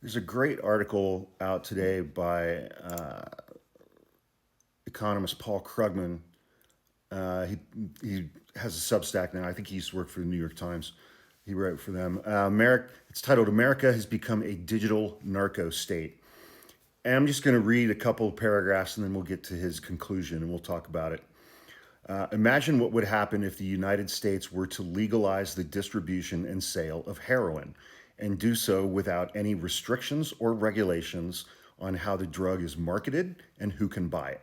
There's a great article out today by economist Paul Krugman. He has a Substack now. I think he used to work for the New York Times. He wrote for them. It's titled "America Has Become a Digital Narco State." And I'm just going to read a couple of paragraphs and then we'll get to his conclusion and we'll talk about it. Imagine what would happen if the United States were to legalize the distribution and sale of heroin and do so without any restrictions or regulations on how the drug is marketed and who can buy it.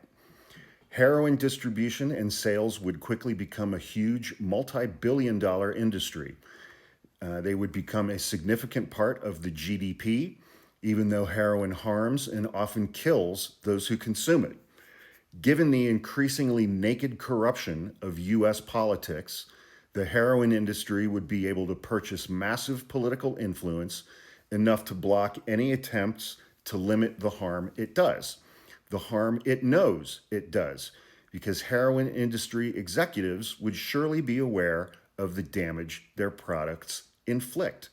Heroin distribution and sales would quickly become a huge multi-billion dollar industry. They would become a significant part of the GDP, even though heroin harms and often kills those who consume it. Given the increasingly naked corruption of US politics, the heroin industry would be able to purchase massive political influence enough to block any attempts to limit the harm it does, the harm it knows it does, because heroin industry executives would surely be aware of the damage their products inflict.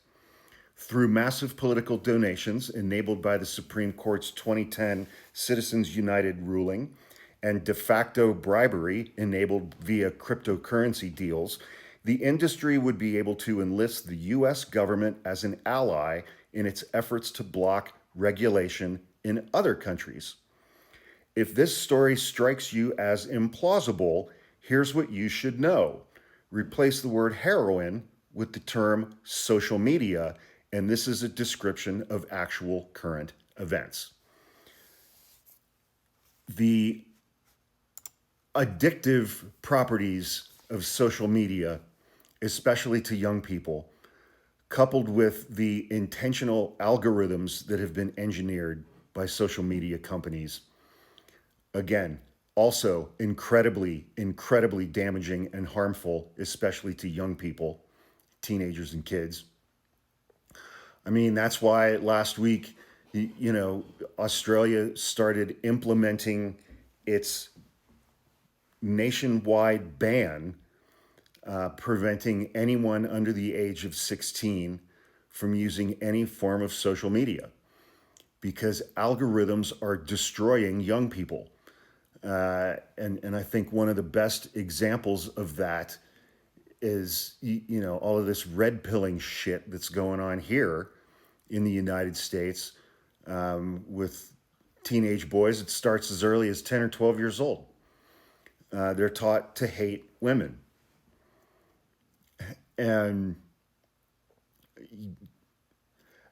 Through massive political donations enabled by the Supreme Court's 2010 Citizens United ruling and de facto bribery enabled via cryptocurrency deals, the industry would be able to enlist the US government as an ally in its efforts to block regulation in other countries. If this story strikes you as implausible, here's what you should know. Replace the word heroin with the term social media, and this is a description of actual current events. The addictive properties of social media, especially to young people, coupled with the intentional algorithms that have been engineered by social media companies, again, also incredibly damaging and harmful, especially to young people, teenagers and kids. I mean, that's why last week, Australia started implementing its nationwide ban preventing anyone under the age of 16 from using any form of social media because algorithms are destroying young people. And I think one of the best examples of that is, all of this red pilling shit that's going on here in the United States with teenage boys. It starts as early as 10 or 12 years old. They're taught to hate women. And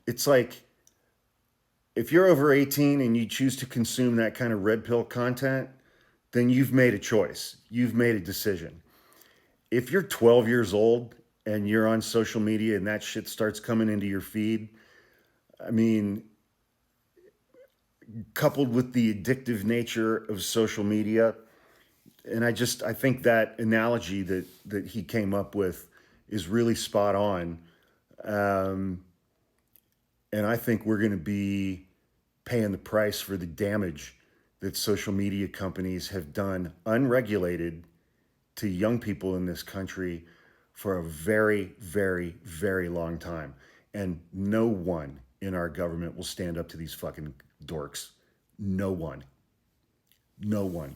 it's like, if you're over 18 and you choose to consume that kind of red pill content, then you've made a choice. You've made a decision. If you're 12 years old and you're on social media and that shit starts coming into your feed, I mean, coupled with the addictive nature of social media, and I think that analogy that he came up with is really spot on. And I think we're going to be paying the price for the damage that social media companies have done unregulated to young people in this country for a very, very, very long time. And no one in our government will stand up to these fucking dorks. No one. No one.